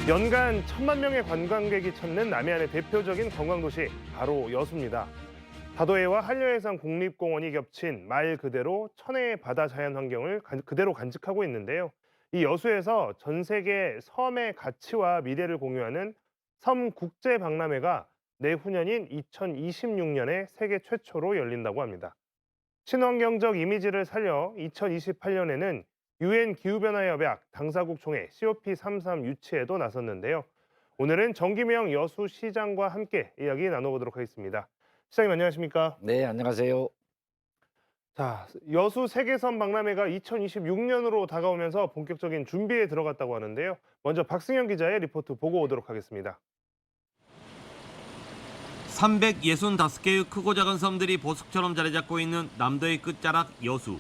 연간 1,000만 명의 관광객이 찾는 남해안의 대표적인 관광도시 바로 여수입니다. 다도해와 한려해상 국립공원이 겹친 말 그대로 천혜의 바다 자연 환경을 그대로 간직하고 있는데요. 이 여수에서 전 세계 섬의 가치와 미래를 공유하는 섬 국제 박람회가 내후년인 2026년에 세계 최초로 열린다고 합니다. 친환경적 이미지를 살려 2028년에는 유엔 기후변화협약 당사국 총회 COP33 유치에도 나섰는데요. 오늘은 정기명 여수시장과 함께 이야기 나눠보도록 하겠습니다. 시장님 안녕하십니까? 네, 안녕하세요. 자, 여수 세계섬 박람회가 2026년으로 다가오면서 본격적인 준비에 들어갔다고 하는데요. 먼저 박승현 기자의 리포트 보고 오도록 하겠습니다. 365개의 크고 작은 섬들이 보석처럼 자리 잡고 있는 남도의 끝자락 여수.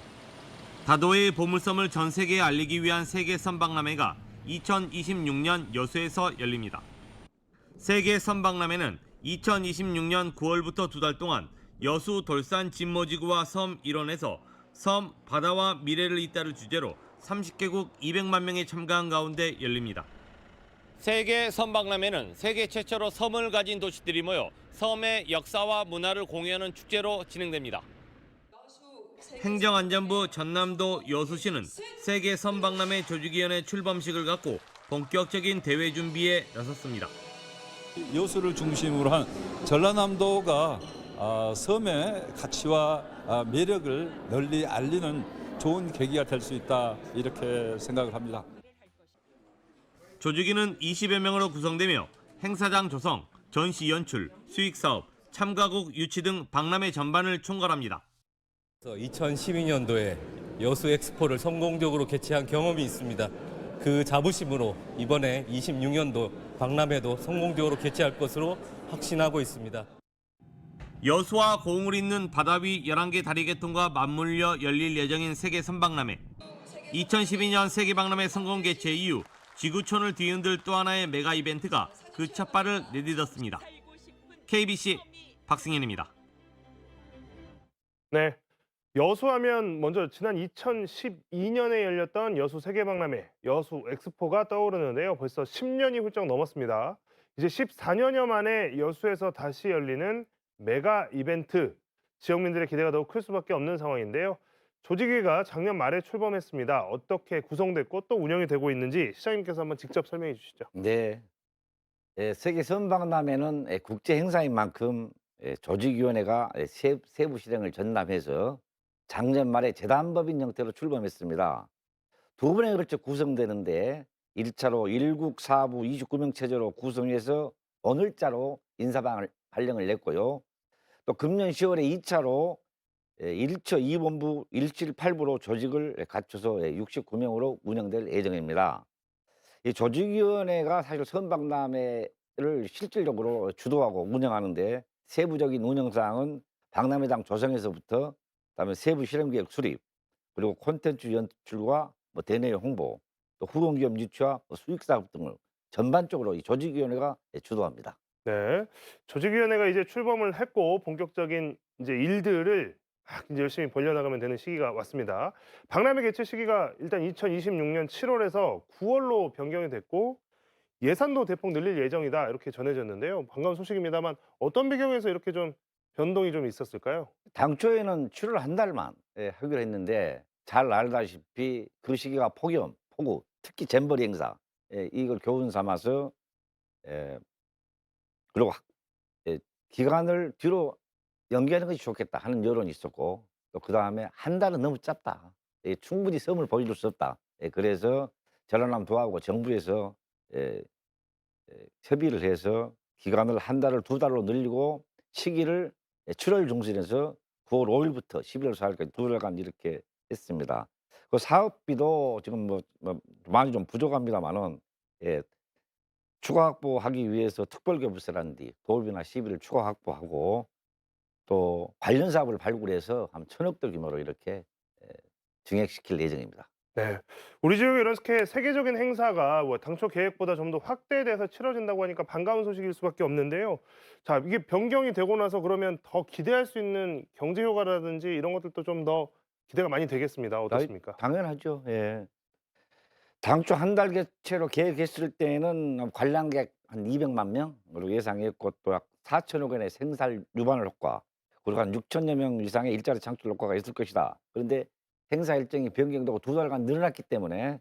다도해의 보물섬을 전 세계에 알리기 위한 세계섬 박람회가 2026년 여수에서 열립니다. 세계섬 박람회는 2026년 9월부터 두 달 동안 여수 돌산 진모지구와 섬 일원에서 섬, 바다와 미래를 잇따를 주제로 30개국 200만 명이 참가한 가운데 열립니다. 세계 섬박람회는 세계 최초로 섬을 가진 도시들이 모여 섬의 역사와 문화를 공유하는 축제로 진행됩니다. 행정안전부 전남도 여수시는 세계 섬박람회 조직위원회 출범식을 갖고 본격적인 대회 준비에 나섰습니다. 여수를 중심으로 한 전라남도가 섬의 가치와 매력을 널리 알리는 좋은 계기가 될 수 있다 이렇게 생각을 합니다. 조직위는 20여 명으로 구성되며 행사장 조성, 전시 연출, 수익사업, 참가국 유치 등 박람회 전반을 총괄합니다. 2012년도에 여수 엑스포를 성공적으로 개최한 경험이 있습니다. 그 자부심으로 이번에 26년도 박람회도 성공적으로 개최할 것으로 확신하고 있습니다. 여수와 고흥을 잇는 바다 위 11개 다리 개통과 맞물려 열릴 예정인 세계 섬박람회. 2012년 세계박람회 성공 개최 이후 지구촌을 뒤흔들 또 하나의 메가 이벤트가 그 첫 발을 내딛었습니다. KBC 박승현입니다. 네. 여수하면 먼저 지난 2012년에 열렸던 여수 세계박람회, 여수 엑스포가 떠오르는데요. 벌써 10년이 훌쩍 넘었습니다. 이제 14년여 만에 여수에서 다시 열리는 메가 이벤트. 지역민들의 기대가 더욱 클 수밖에 없는 상황인데요. 조직위가 작년 말에 출범했습니다. 어떻게 구성됐고 또 운영이 되고 있는지 시장님께서 한번 직접 설명해 주시죠. 네, 세계 선박람회는 국제 행사인 만큼 조직위원회가 세부 실행을 전담해서 작년 말에 재단법인 형태로 출범했습니다. 두 번에 걸쳐 구성되는데 1차로 1국 4부 29명 체제로 구성해서 오늘자로 발령을 냈고요. 또 금년 10월에 2차로 1처 2본부 178부로 조직을 갖춰서 69명으로 운영될 예정입니다. 이 조직위원회가 사실 선박람회를 실질적으로 주도하고 운영하는데 세부적인 운영사항은 박람회장 조성에서부터 그다음에 세부 실행계획 수립 그리고 콘텐츠 연출과 대내외 홍보 또 후원기업 유치와 수익사업 등을 전반적으로 이 조직위원회가 주도합니다. 네. 조직위원회가 이제 출범을 했고 본격적인 이제 일들을 막 이제 열심히 벌려나가면 되는 시기가 왔습니다. 박람회 개최 시기가 일단 2026년 7월에서 9월로 변경이 됐고 예산도 대폭 늘릴 예정이다 이렇게 전해졌는데요. 반가운 소식입니다만 어떤 배경에서 이렇게 좀 변동이 좀 있었을까요? 당초에는 7월 한 달만 하기로 했는데 잘 알다시피 그 시기가 폭염, 폭우, 특히 잼버리 행사 이걸 교훈 삼아서 에, 그리고 기간을 뒤로 연기하는 것이 좋겠다 하는 여론이 있었고 또 그다음에 한 달은 너무 짧다. 충분히 섬을 보여줄 수 없다. 그래서 전라남도하고 정부에서 에, 협의를 해서 기간을 한 달을 두 달로 늘리고 시기를 7월 중순에서 9월 5일부터 11월 4일까지 두 달간 이렇게 했습니다. 그 사업비도 지금 많이 좀 부족합니다만은 추가 확보하기 위해서 특별교부세라든지 도읍이나 시비를 추가 확보하고 또 관련 사업을 발굴해서 한 1,000억 대 규모로 이렇게 증액시킬 예정입니다. 네. 우리 지역에 이렇게 세계적인 행사가 뭐 당초 계획보다 좀 더 확대돼서 치러진다고 하니까 반가운 소식일 수밖에 없는데요. 자, 이게 변경이 되고 나서 그러면 더 기대할 수 있는 경제 효과라든지 이런 것들도 좀 더 기대가 많이 되겠습니다. 어떻습니까? 당연하죠. 예. 당초 한 달 개최로 계획했을 때는 관람객 한 200만 명으로 예상했고 또 약 4천억 원의 생산 유발 효과 그리고 한 6천여 명 이상의 일자리 창출 효과가 있을 것이다. 그런데 행사 일정이 변경되고 두 달간 늘어났기 때문에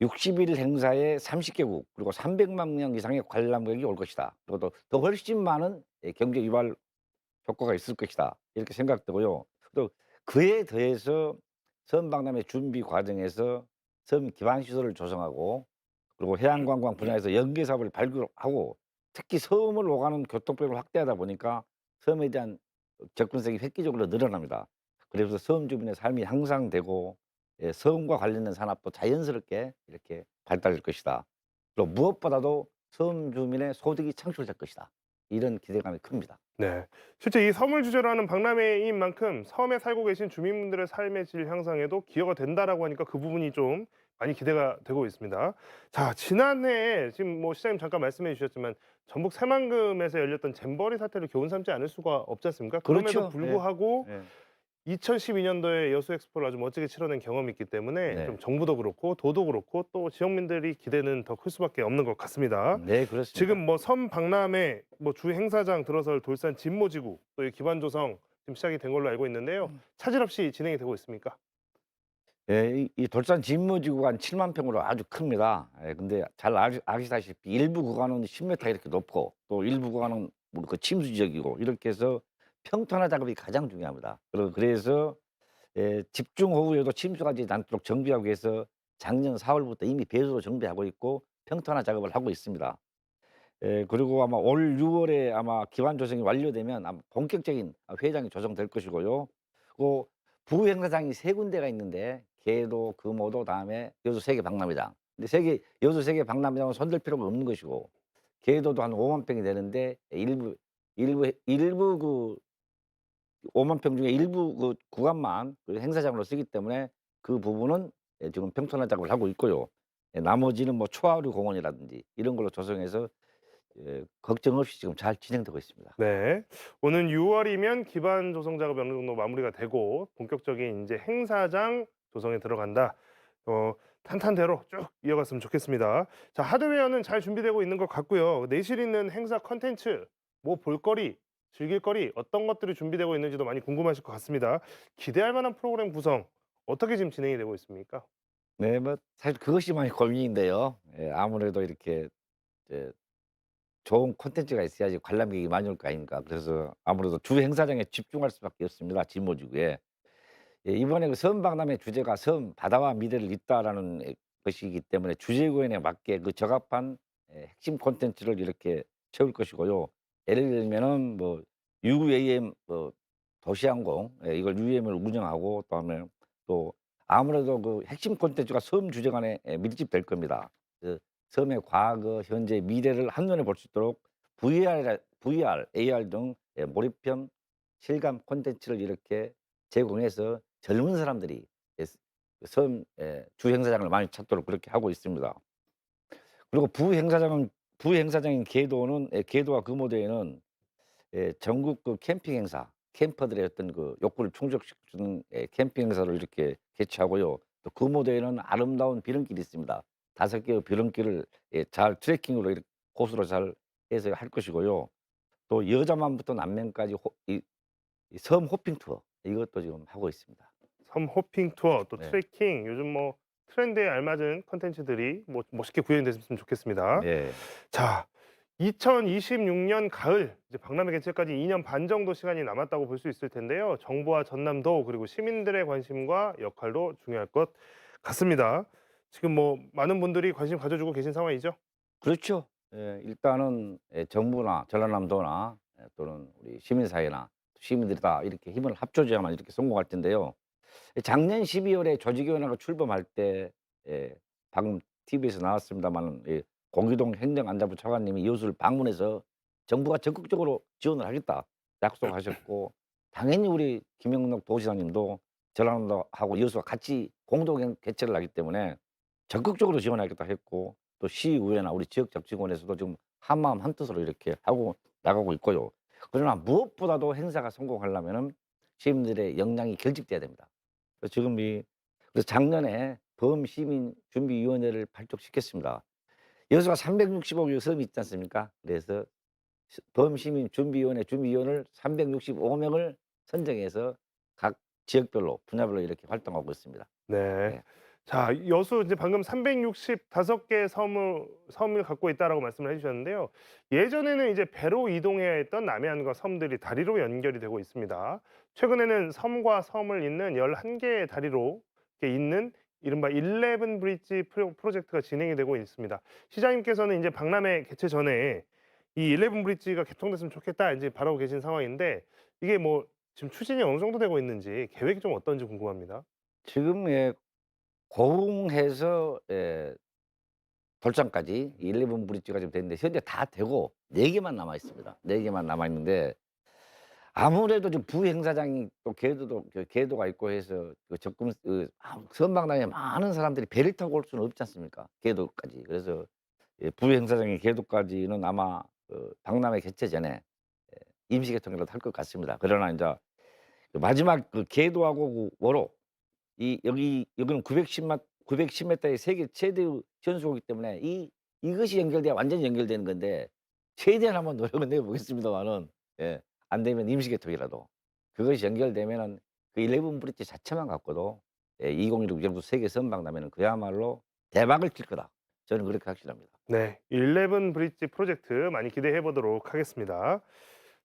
60일 행사에 30개국 그리고 300만 명 이상의 관람객이 올 것이다. 그리고 또 더 훨씬 많은 경제 유발 효과가 있을 것이다. 이렇게 생각되고요. 또 그에 더해서 섬 박람회 준비 과정에서 섬 기반 시설을 조성하고 그리고 해양관광 분야에서 연계 사업을 발굴하고 특히 섬을 오가는 교통편을 확대하다 보니까 섬에 대한 접근성이 획기적으로 늘어납니다. 그래서 섬 주민의 삶이 향상되고 섬과 관련된 산업도 자연스럽게 이렇게 발달될 것이다. 그리고 무엇보다도 섬 주민의 소득이 창출될 것이다. 이런 기대감이 큽니다. 네. 실제 이 섬을 주제로 하는 박람회인 만큼 섬에 살고 계신 주민분들의 삶의 질 향상에도 기여가 된다라고 하니까 그 부분이 좀 많이 기대가 되고 있습니다. 자, 지난해 지금 뭐 시장님 잠깐 말씀해 주셨지만 전북 새만금에서 열렸던 잼버리 사태를 교훈 삼지 않을 수가 없지 않습니까? 그럼에도 그렇죠. 불구하고 예. 2012년도에 여수 엑스포를 아주 멋지게 치러낸 경험이 있기 때문에 네. 좀 정부도 그렇고 도도 그렇고 또 지역민들이 기대는 더 클 수밖에 없는 것 같습니다. 네, 그렇습니다. 지금 뭐 섬 박람회, 뭐 주 행사장 들어설 돌산 진모지구 또 이 기반 조성 지금 시작이 된 걸로 알고 있는데요. 차질 없이 진행이 되고 있습니까? 이 돌산 진모지구가 한 7만 평으로 아주 큽니다. 근데 잘 아시다시피 일부 구간은 10m 이렇게 높고 또 일부 구간은 뭐 그 침수 지역이고 이렇게 해서 평탄화 작업이 가장 중요합니다. 그래서 집중 호우에도 침수가 되지 않도록 정비하기 위해서 작년 4월부터 이미 배수로 정비하고 있고 평탄화 작업을 하고 있습니다. 그리고 아마 올 6월에 아마 기반 조성이 완료되면 아마 본격적인 회장이 조성될 것이고요. 그 부행사장이 세 군데가 있는데 계도, 금오도, 다음에 여수 세계 박람회장. 근데 여수 세계 박람회장은 손댈 필요가 없는 것이고 계도도 한 5만 평이 되는데 일부 그 5만 평 중에 일부 그 구간만 그 행사장으로 쓰기 때문에 그 부분은 지금 평탄화 작업을 하고 있고요. 나머지는 뭐 초하류 공원이라든지 이런 걸로 조성해서 걱정 없이 지금 잘 진행되고 있습니다. 네. 오는 6월이면 기반 조성 작업이 어느 정도 마무리가 되고 본격적인 이제 행사장 조성에 들어간다. 탄탄대로 쭉 이어갔으면 좋겠습니다. 자, 하드웨어는 잘 준비되고 있는 것 같고요. 내실 있는 행사 컨텐츠, 뭐 볼거리, 즐길거리 어떤 것들이 준비되고 있는지도 많이 궁금하실 것 같습니다. 기대할 만한 프로그램 구성 어떻게 지금 진행이 되고 있습니까? 네, 뭐 사실 그것이 많이 고민인데요. 아무래도 이렇게 이제 좋은 콘텐츠가 있어야지 관람객이 많이 올 거 아닙니까. 그래서 아무래도 주 행사장에 집중할 수밖에 없습니다, 진모지구에. 이번에 그 섬 박람회 주제가 "섬 바다와 미래를 잇다."라는 것이기 때문에 주제구에 맞게 그 적합한 핵심 콘텐츠를 이렇게 채울 것이고요. 예를 들면은 뭐 UAM 도시항공 이걸 UAM을 운영하고 그다음에 또 아무래도 그 핵심 콘텐츠가 섬 주제 간에 밀집될 겁니다. 그 섬의 과거, 현재, 미래를 한눈에 볼 수 있도록 VR, AR 등 몰입형 실감 콘텐츠를 이렇게 제공해서 젊은 사람들이 섬 주 행사장을 많이 찾도록 그렇게 하고 있습니다. 그리고 부행사장인 계도와 금오도에는 전국 그 캠핑 행사, 캠퍼들의 어떤 그 욕구를 충족시키는 캠핑 행사를 이렇게 개최하고요. 또 금오도에는 아름다운 비름길이 있습니다. 5개의 비름길을 잘 트레킹으로 이렇게 코스로 잘 해서 할 것이고요. 또 여자만부터 남면까지 이 섬 호핑 투어 이것도 지금 하고 있습니다. 섬 호핑 투어, 또 네. 트레킹 요즘 뭐 트렌드에 알맞은 콘텐츠들이 뭐 멋있게 구현됐으면 좋겠습니다. 네. 자, 2026년 가을 이제 박람회 개최까지 2년 반 정도 시간이 남았다고 볼 수 있을 텐데요. 정부와 전남도 그리고 시민들의 관심과 역할도 중요할 것 같습니다. 지금 뭐 많은 분들이 관심 가져주고 계신 상황이죠? 그렇죠. 일단은 정부나 전라남도나 또는 우리 시민사회나 시민들이 다 이렇게 힘을 합쳐져야만 이렇게 성공할 텐데요. 작년 12월에 조직위원회가 출범할 때 방금 TV에서 나왔습니다마는 공기동 행정안전부 차관님이 여수를 방문해서 정부가 적극적으로 지원을 하겠다 약속하셨고 당연히 우리 김영록 도지사님도 전라남도하고 여수와 같이 공동 개최를 하기 때문에 적극적으로 지원하겠다 했고 또 시의회나 우리 지역적 직원에서도 지금 한마음 한뜻으로 이렇게 하고 나가고 있고요. 그러나 무엇보다도 행사가 성공하려면은 시민들의 역량이 결집돼야 됩니다. 그래서 지금 그래서 작년에 범시민준비위원회를 발족시켰습니다. 여수가 365개 섬이 있지 않습니까? 그래서 범시민준비위원회 준비위원을 365명을 선정해서 각 지역별로 분야별로 이렇게 활동하고 있습니다. 네. 네. 자, 여수 이제 방금 365개 섬을 갖고 있다라고 말씀을 해 주셨는데요. 예전에는 이제 배로 이동해야 했던 남해안과 섬들이 다리로 연결이 되고 있습니다. 최근에는 섬과 섬을 잇는 11개의 다리로 이렇게 잇는 이른바 11 브릿지 프로젝트가 진행이 되고 있습니다. 시장님께서는 이제 박람회 개최 전에 이 11 브릿지가 개통됐으면 좋겠다 이제 바라고 계신 상황인데 이게 뭐 지금 추진이 어느 정도 되고 있는지 계획이 좀 어떤지 궁금합니다. 지금 고흥에서 돌산까지 11 브릿지가 좀 됐는데 현재 다 되고 4개만 남아 있습니다. 4개만 남아 있는데 아무래도 좀 부행사장이 또 계도가 있고 해서 선박람회에 많은 사람들이 배를 타고 올 수는 없지 않습니까? 계도까지. 그래서 부행사장의 계도까지는 아마 박람회 개최 전에 임시 개통이라도 할 것 같습니다. 그러나 인제 그 마지막 그 계도하고 그 워로 여기는 910 미터의 세계 최대 현수고이기 때문에 이것이 연결돼야 완전히 연결되는 건데 최대한 한번 노력은 내 보겠습니다마는 안 되면 임시 개통이라도 그것이 연결되면은 그 11 브릿지 자체만 갖고도 2016 영도 세계 선박람회는 그야말로 대박을 칠 거다. 저는 그렇게 확신합니다. 네. 11 브릿지 프로젝트 많이 기대해 보도록 하겠습니다.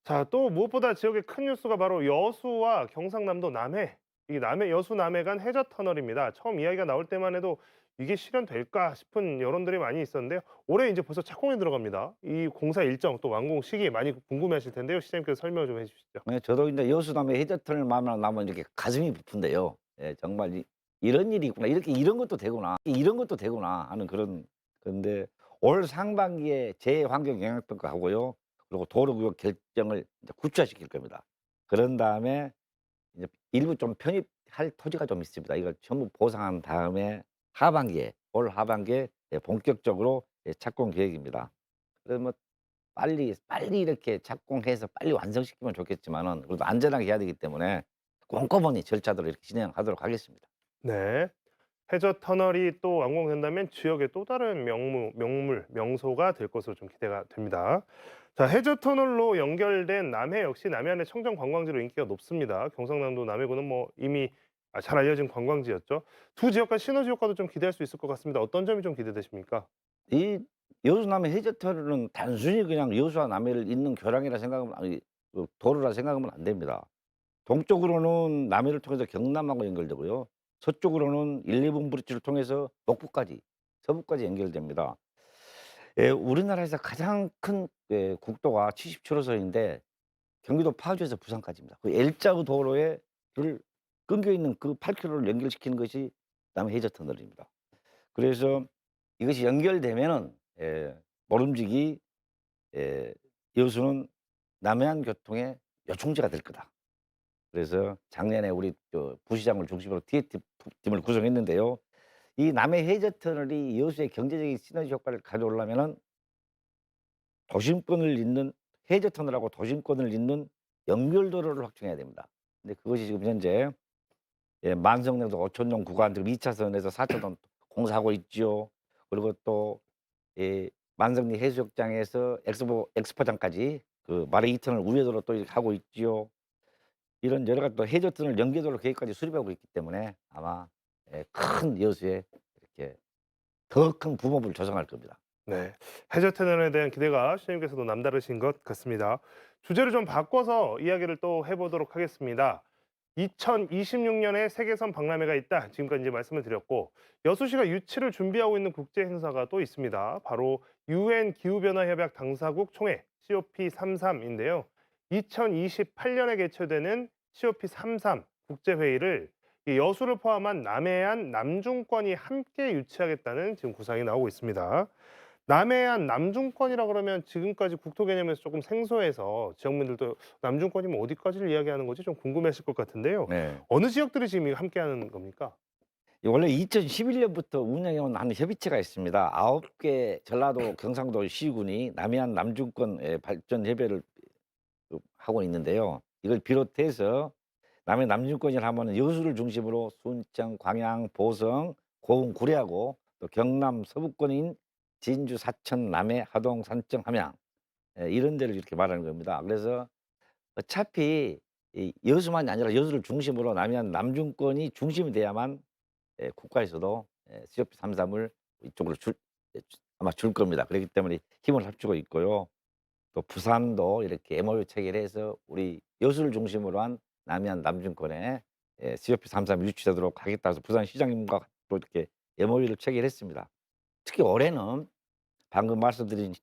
자, 또 무엇보다 지역의 큰 뉴스가 바로 여수와 경상남도 남해, 이 남해 여수 남해 간 해저 터널입니다. 처음 이야기가 나올 때만 해도 이게 실현될까 싶은 여론들이 많이 있었는데요. 올해 이제 벌써 착공에 들어갑니다. 이 공사 일정 또 완공 시기 많이 궁금해하실 텐데요. 시장님께서 설명을 좀 해주시죠. 네, 저도 인제 여수남해 해저터널만 나면 이렇게 가슴이 부푼데요. 정말 이런 일이 있구나. 이런 것도 되구나. 이런 것도 되구나 하는 그런데 올 상반기에 재환경 영향평가하고요. 그리고 도로구역 결정을 이제 구체화시킬 겁니다. 그런 다음에 이제 일부 좀 편입할 토지가 좀 있습니다. 이걸 전부 보상한 다음에 올 하반기에 본격적으로 착공 계획입니다. 그래서 뭐 빨리 이렇게 착공해서 빨리 완성시키면 좋겠지만은 그래도 안전하게 해야 되기 때문에 꼼꼼히 절차대로 이렇게 진행하도록 하겠습니다. 네. 해저 터널이 또 완공된다면 지역의 또 다른 명소가 될 것으로 좀 기대가 됩니다. 자, 해저 터널로 연결된 남해 역시 남해안의 청정 관광지로 인기가 높습니다. 경상남도 남해군은 뭐 이미 잘 알려진 관광지였죠. 두 지역 간 시너지 효과도 좀 기대할 수 있을 것 같습니다. 어떤 점이 좀 기대되십니까? 이 여수 남해 해저터널은 단순히 그냥 여수와 남해를 잇는 교량이라 생각하면 도로라 생각하면 안 됩니다. 동쪽으로는 남해를 통해서 경남하고 연결되고요. 서쪽으로는 11 브릿지를 통해서 북부까지 서부까지 연결됩니다. 우리나라에서 가장 큰 국도가 70km선인데 경기도 파주에서 부산까지입니다. 그 L자 도로에 를 끊겨 있는 그 8km를 연결시키는 것이 남해 해저터널입니다. 그래서 이것이 연결되면은 모름지기 여수는 남해안 교통의 요충지가 될 거다. 그래서 작년에 우리 부시장을 중심으로 팀을 구성했는데요. 이 남해 해저터널이 여수의 경제적인 시너지 효과를 가져오려면은 도심권을 잇는 해저터널하고 도심권을 잇는 연결도로를 확충해야 됩니다. 근데 그것이 지금 현재 만성내도 어촌동 구간 지금 2차선에서 4차선 공사하고 있지요. 그리고 또 만성리 해수욕장에서 엑스포장까지 그 마리 2터널 우회도로 또 이렇게 하고 있지요. 이런 여러 가지 또 해저터널 연계도로 계획까지 수립하고 있기 때문에 아마 큰 여수에 이렇게 더 큰 붐업을 조성할 겁니다. 네. 해저 터널에 대한 기대가 시장님께서도 남다르신 것 같습니다. 주제를 좀 바꿔서 이야기를 또 해보도록 하겠습니다. 2026년에 세계선 박람회가 있다. 지금까지 이제 말씀을 드렸고 여수시가 유치를 준비하고 있는 국제 행사가 또 있습니다. 바로 UN 기후변화협약 당사국 총회 COP33인데요. 2028년에 개최되는 COP33 국제회의를 이 여수를 포함한 남해안 남중권이 함께 유치하겠다는 지금 구상이 나오고 있습니다. 남해안 남중권이라 그러면 지금까지 국토 개념에서 조금 생소해서 지역민들도 남중권이면 어디까지를 이야기하는 거지 좀 궁금해하실 것 같은데요. 네. 어느 지역들이 지금 이거 함께하는 겁니까? 원래 2011년부터 운영해 온 한 협의체가 있습니다. 9개 전라도 경상도 시군이 남해안 남중권 발전 협의를 하고 있는데요. 이걸 비롯해서 남해 남중권이라 하면 여수를 중심으로 순천, 광양, 보성, 고흥 구례하고 또 경남 서부권인 진주 사천 남해 하동 산청 함양 이런 데를 이렇게 말하는 겁니다. 그래서 어차피 이 여수만이 아니라 여수를 중심으로 남해안 남중권이 중심이 돼야만 국가에서도 COP 33을 이쪽으로 아마 줄 겁니다. 그렇기 때문에 힘을 합치고 있고요. 또 부산도 이렇게 MOU 체결해서 우리 여수를 중심으로 한 남해안 남중권에 COP 33 유치되도록 하겠다 해서 부산시장님과 또 이렇게 MOU를 체결했습니다. 특히 올해는 방금 말씀드린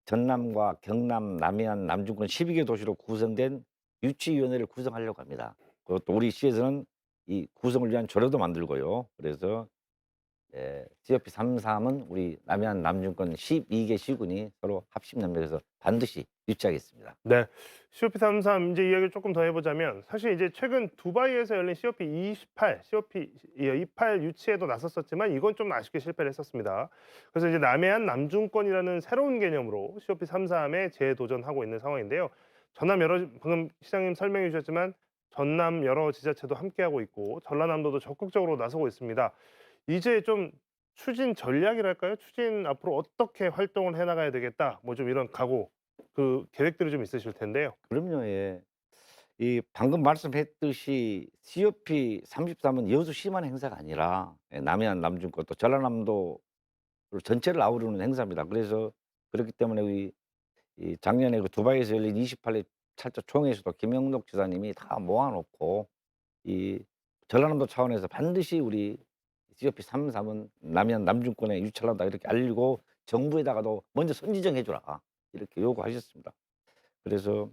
전남과 경남, 남해안, 남중권 12개 도시로 구성된 유치위원회를 구성하려고 합니다. 그것도 우리 시에서는 이 구성을 위한 조례도 만들고요. 그래서 COP 33은 우리 남해안 남중권 12개 시군이 서로 합심연맹해서 반드시 유치하겠습니다. 네. COP 33 이제 이야기를 조금 더 해보자면 사실 이제 최근 두바이에서 열린 COP 28, COP 28 유치에도 나섰었지만 이건 좀 아쉽게 실패를 했었습니다. 그래서 이제 남해안 남중권이라는 새로운 개념으로 COP 33에 재도전하고 있는 상황인데요. 전남 여러 방금 시장님 설명해 주셨지만 전남 여러 지자체도 함께하고 있고 전라남도도 적극적으로 나서고 있습니다. 이제 좀 추진 전략이랄까요? 추진 앞으로 어떻게 활동을 해 나가야 되겠다. 뭐 좀 이런 각오 그 계획들이 좀 있으실 텐데요. 그럼요. 예. 이 방금 말씀했듯이 COP 33은 여수시만 행사가 아니라 남해안 남중권 또 전라남도 전체를 아우르는 행사입니다. 그래서 그렇기 때문에 이 작년에 그 두바이에서 열린 28회 철도 총회에서도 김영록 지사님이 다 모아 놓고 이 전라남도 차원에서 반드시 우리 COP 33은 남해안 남중권에 유치한다 이렇게 알리고 정부에다가도 먼저 선지정해 주라 이렇게 요구하셨습니다. 그래서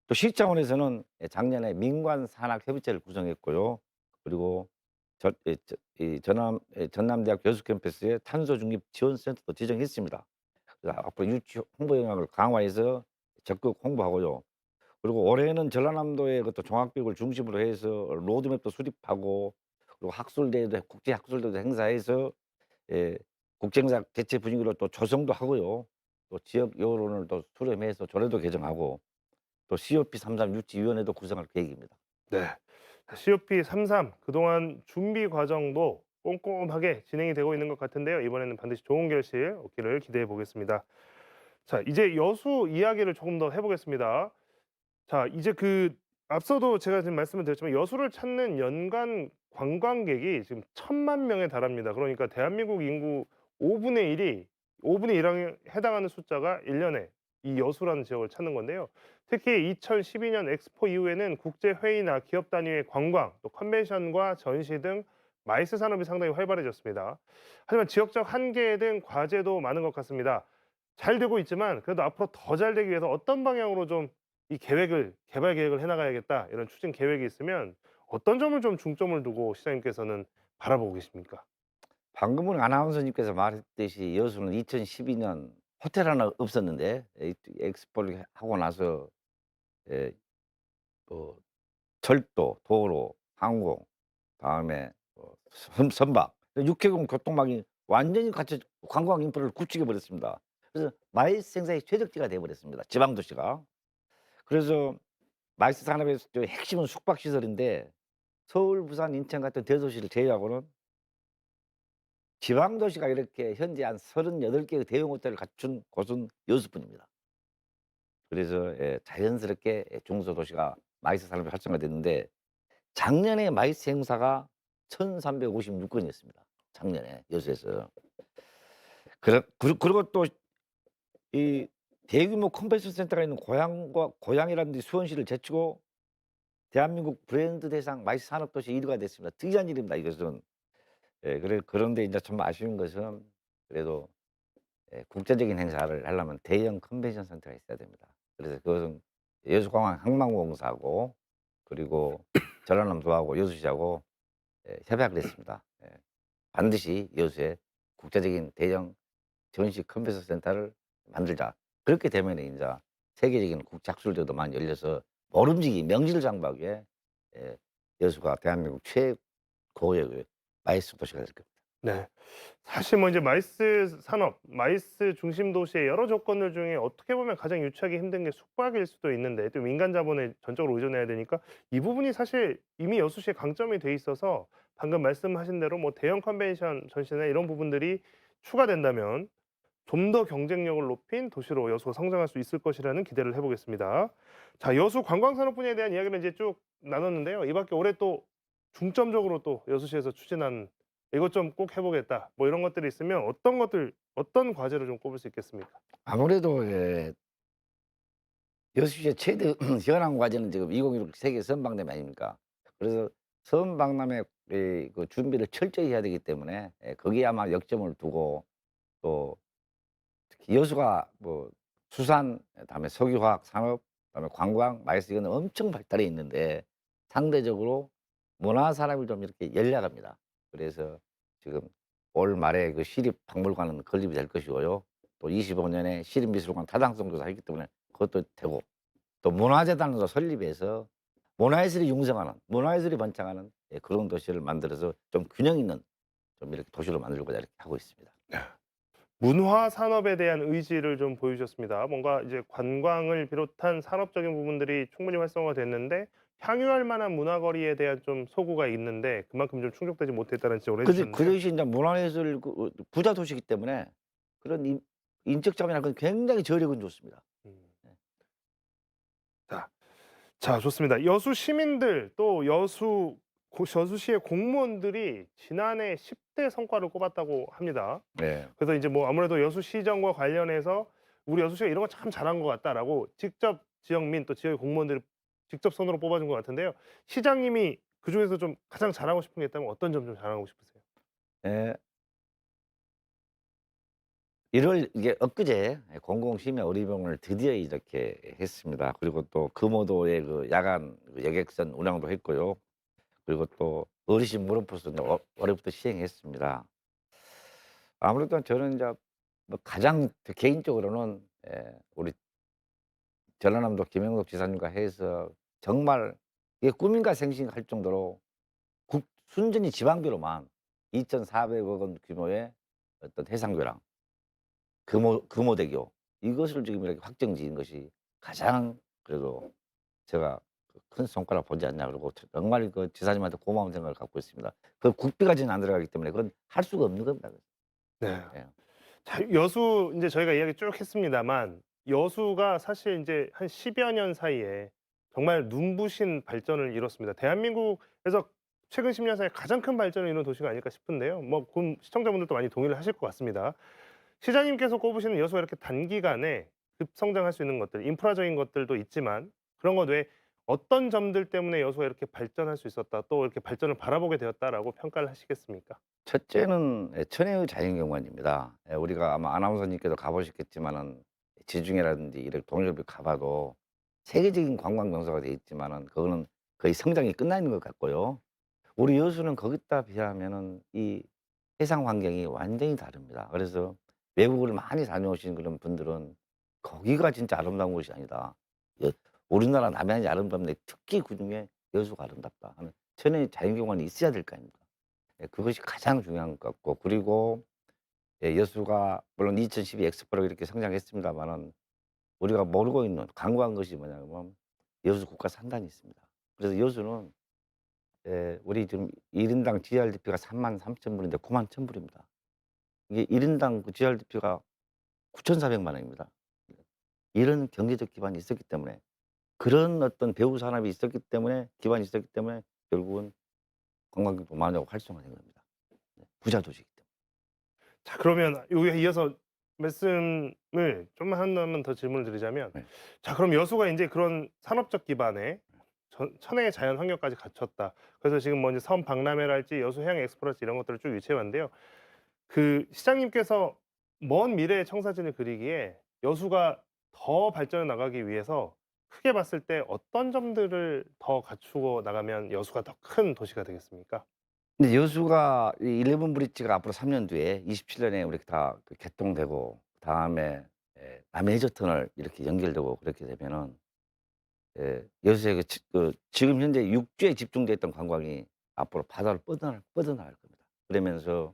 또 시 차원에서는 작년에 민관 산학 협의체를 구성했고요. 그리고 전남대학 여수 캠퍼스에 탄소 중립 지원센터도 지정했습니다. 그래서 앞으로 유치 홍보 영역을 강화해서 적극 홍보하고요. 그리고 올해는 전라남도의 그또 종합교육을 중심으로 해서 로드맵도 수립하고 그리고 학술대회도 국제 학술대회도 행사해서 국제 행사 개최 분위기로 또 조성도 하고요. 또 지역 여론을 또 수렴해서 조례도 개정하고 또 COP 33 유치위원회도 구성할 계획입니다. 네. COP 33 그동안 준비 과정도 꼼꼼하게 진행이 되고 있는 것 같은데요. 이번에는 반드시 좋은 결실 얻기를 기대해 보겠습니다. 자, 이제 여수 이야기를 조금 더 해보겠습니다. 자, 이제 그 앞서도 제가 지금 말씀을 드렸지만 여수를 찾는 연간 관광객이 지금 1,000만 명에 달합니다. 그러니까 대한민국 인구 5분의 1이 5분의 1에 해당하는 숫자가 1년에 이 여수라는 지역을 찾는 건데요. 특히 2012년 엑스포 이후에는 국제 회의나 기업 단위의 관광, 또 컨벤션과 전시 등 마이스 산업이 상당히 활발해졌습니다. 하지만 지역적 한계 등 과제도 많은 것 같습니다. 잘 되고 있지만 그래도 앞으로 더 잘 되기 위해서 어떤 방향으로 좀 이 계획을 개발 계획을 해 나가야겠다 이런 추진 계획이 있으면 어떤 점을 좀 중점을 두고 시장님께서는 바라보고 계십니까? 방금은 아나운서님께서 말했듯이 여수는 2012년 호텔 하나 없었는데 엑스포를 하고 나서 예, 또 철도, 도로, 항공, 다음에 선박, 육해공 교통망이 완전히 갖춰 관광 인프라를 구축해 버렸습니다. 그래서 마이스 생산의 최적지가 돼 버렸습니다. 지방 도시가. 그래서 마이스 산업의 저 핵심은 숙박 시설인데 서울, 부산, 인천 같은 대도시를 제외하고는 지방 도시가 이렇게 현재 한 38개의 대형 호텔을 갖춘 곳은 여수뿐입니다. 그래서 자연스럽게 중소도시가 마이스 산업이 활성화됐는데 작년에 마이스 행사가 1,356건이었습니다. 작년에 여수에서. 그리고 또 이 대규모 컨벤션 센터가 있는 고양이라든지 수원시를 제치고 대한민국 브랜드 대상 마이스 산업도시 1위가 됐습니다. 특이한 일입니다, 이것은. 그런데 이제 좀 아쉬운 것은 그래도 국제적인 행사를 하려면 대형 컨벤션 센터가 있어야 됩니다. 그래서 그것은 여수공항 항만공사하고 그리고 전라남도하고 여수시하고 협약을 했습니다. 반드시 여수에 국제적인 대형 전시 컨벤션 센터를 만들자. 그렇게 되면 이제 세계적인 국제 학술대회도 많이 열려서 모름지기 명실장박에 여수가 대한민국 최고의 마이스 도시가 될 겁니다. 네. 사실 뭐 이제 마이스 산업, 마이스 중심 도시의 여러 조건들 중에 어떻게 보면 가장 유치하기 힘든 게 숙박일 수도 있는데 또 민간 자본에 전적으로 의존해야 되니까 이 부분이 사실 이미 여수시의 강점이 돼 있어서 방금 말씀하신 대로 뭐 대형 컨벤션 전시나 이런 부분들이 추가된다면 좀 더 경쟁력을 높인 도시로 여수가 성장할 수 있을 것이라는 기대를 해보겠습니다. 자, 여수 관광산업 분야에 대한 이야기를 이제 쭉 나눴는데요. 이 밖에 올해 또 중점적으로 또 여수시에서 추진한 이것 좀 꼭 해보겠다. 뭐 이런 것들이 있으면 어떤 과제를 좀 꼽을 수 있겠습니까? 아무래도 여수시의 최대 현안 과제는 지금 2016 세계 선박람회 아닙니까? 그래서 선박람회 그 준비를 철저히 해야 되기 때문에 거기에 아마 역점을 두고 또 특히 여수가 뭐 수산, 그다음에 석유화학 산업, 그다음에 관광, 마이스 이거는 엄청 발달해 있는데 상대적으로 문화 산업이 좀 이렇게 열려갑니다. 그래서 지금 올 말에 그 시립박물관은 건립이 될 것이고요. 또 25년에 시립미술관 타당성 조사 했기 때문에 그것도 되고 또 문화재단도 설립해서 문화예술이 융성하는 문화예술이 번창하는 그런 도시를 만들어서 좀 균형 있는 좀 이렇게 도시로 만들고자 이렇게 하고 있습니다. 문화 산업에 대한 의지를 좀 보여주셨습니다. 뭔가 이제 관광을 비롯한 산업적인 부분들이 충분히 활성화됐는데 향유할 만한 문화거리에 대한 좀 소구가 있는데 그만큼 좀 충족되지 못했다는 지적을 그 해주셨는데요. 대신 이제 문화예술 부자 도시이기 때문에 그런 인적 자본이나 그건 굉장히 저력은 좋습니다. 음. 자, 자, 좋습니다. 여수 시민들 또 여수시의 공무원들이 지난해 10대 성과를 꼽았다고 합니다. 네. 그래서 이제 뭐 아무래도 여수시정과 관련해서 우리 여수시가 이런 거 참 잘한 것 같다라고 직접 지역민 또 지역의 공무원들이 직접 손으로 뽑아준 것 같은데요. 시장님이 그 중에서 좀 가장 잘하고 싶은 게 있다면 어떤 점 좀 자랑하고 싶으세요? 예. 1월 이게 엊그제 공공심야 어린이병원을 드디어 이렇게 했습니다. 그리고 또 금오도에 그 야간 그 여객선 운항도 했고요. 그리고 또 어르신 무릎버스 이제 올해부터 시행했습니다. 아무래도 저는 이제 뭐 가장 개인적으로는 우리 전라남도 김영덕 지사님과 해서 정말 이게 꿈인가 생신가 할 정도로 순전히 지방비로만 2,400억 원 규모의 어떤 해상교량 금오대교 이것을 지금 이렇게 확정지은 것이 가장 그래도 제가 큰 성과라고 보지 않냐 그러고 정말 그 지사님한테 고마운 생각을 갖고 있습니다. 그 국비까지는 안 들어가기 때문에 그건 할 수가 없는 겁니다. 네. 예. 자, 여수 이제 저희가 이야기 쭉 했습니다만 여수가 사실 이제 한 10여 년 사이에 정말 눈부신 발전을 이뤘습니다. 대한민국에서 최근 10년 사이에 가장 큰 발전을 이룬 도시가 아닐까 싶은데요. 뭐 시청자분들도 많이 동의를 하실 것 같습니다. 시장님께서 꼽으시는 여수가 이렇게 단기간에 급성장할 수 있는 것들, 인프라적인 것들도 있지만 그런 것 외에 어떤 점들 때문에 여수가 이렇게 발전할 수 있었다, 또 이렇게 발전을 바라보게 되었다라고 평가를 하시겠습니까? 첫째는 천혜의 자연경관입니다. 우리가 아마 아나운서님께서 가보셨겠지만은 지중해라든지 이렇게 동해를 가봐도 세계적인 관광 명소가 돼 있지만은 그거는 거의 성장이 끝나 있는 것 같고요. 우리 여수는 거기다 비하면은 이 해상 환경이 완전히 다릅니다. 그래서 외국을 많이 다녀오신 그런 분들은 거기가 진짜 아름다운 곳이 아니다. 여 우리나라 남해안이 아름답는데 특히 그중에 여수가 아름답다 하는 천혜의 자연경관이 있어야 될 거 아닙니까? 그것이 가장 중요한 것 같고 그리고 여수가 물론 2012 엑스포로 이렇게 성장했습니다마는 우리가 모르고 있는 간과한 것이 뭐냐면 여수 국가 산단이 있습니다. 그래서 여수는 우리 지금 1 인당 GRDP가 33,000 불인데 91,000 불입니다. 이게 1 인당 그 GRDP가 9,400만 원입니다. 이런 경제적 기반이 있었기 때문에 그런 어떤 배후 산업이 있었기 때문에 기반이 있었기 때문에 결국은 관광객도 많이 오고 활성화된 겁니다. 부자 도시이기 때문에. 자, 그러면 여기에 이어서 말씀을 좀만 하나만 더 질문을 드리자면 네. 자, 그럼 여수가 인제 그런 산업적 기반에 천혜의 자연 환경까지 갖췄다. 그래서 지금 뭐 이제 섬 박람회랄지 여수 해양 엑스프로랄지 이런 것들을 쭉 유치해 왔는데요. 그 시장님께서 먼 미래의 청사진을 그리기에 여수가 더 발전해 나가기 위해서 크게 봤을 때 어떤 점들을 더 갖추고 나가면 여수가 더 큰 도시가 되겠습니까? 근데 여수가 이 11 브릿지가 앞으로 3년 뒤에 27 년에 우리 다 그 개통되고 그다음에 남해저 터널 이렇게 연결되고 그렇게 되면은 여수의 지금 현재 육지에 집중돼 있던 관광이 앞으로 바다로 뻗어나갈 겁니다. 그러면서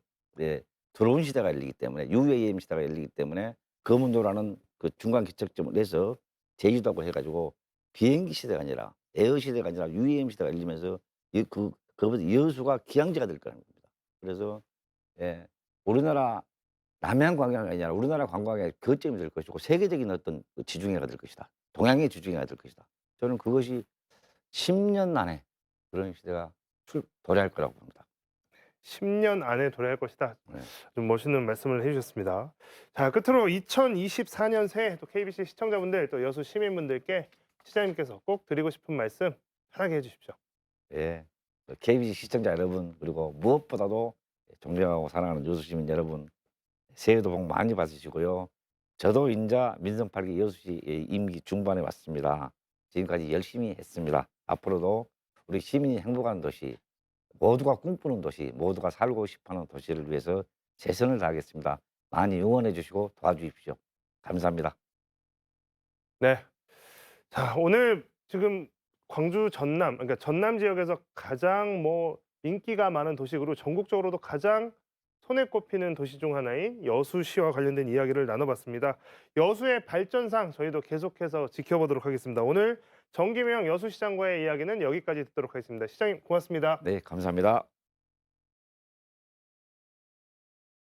드론 시대가 열리기 때문에 UAM 시대가 열리기 때문에 거문도라는 그 중간 기착점을 내서 제주도하고 해 가지고 비행기 시대가 아니라 에어 시대가 아니라 UAM 시대가 열리면서 이 그 그보다 여수가 기항지가 될 거라는 겁니다. 그래서 예, 우리나라 남해안 관광이 아니라 우리나라 관광의 거점이 될 것이고 세계적인 어떤 그 지중해가 될 것이다. 동양의 지중해가 될 것이다. 저는 그것이 10년 안에 그런 시대가 도래할 거라고 봅니다. 10년 안에 도래할 것이다. 네. 좀 멋있는 말씀을 해주셨습니다. 자, 끝으로 2024년 새해 또 KBC 시청자분들 또 여수 시민분들께 시장님께서 꼭 드리고 싶은 말씀 편하게 해주십시오. 예, KBC 시청자 여러분 그리고 무엇보다도 존경하고 사랑하는 여수 시민 여러분 새해도 복 많이 받으시고요. 저도 인자 민선 8기 여수시 임기 중반에 왔습니다. 지금까지 열심히 했습니다. 앞으로도 우리 시민이 행복한 도시, 모두가 꿈꾸는 도시, 모두가 살고 싶어하는 도시를 위해서 최선을 다하겠습니다. 많이 응원해 주시고 도와주십시오. 감사합니다. 네. 자, 오늘 지금 광주 전남, 그러니까 전남 지역에서 가장 뭐 인기가 많은 도시 그리고 전국적으로도 가장 손에 꼽히는 도시 중 하나인 여수시와 관련된 이야기를 나눠봤습니다. 여수의 발전상 저희도 계속해서 지켜보도록 하겠습니다. 오늘 정기명 여수시장과의 이야기는 여기까지 듣도록 하겠습니다. 시장님 고맙습니다. 네, 감사합니다.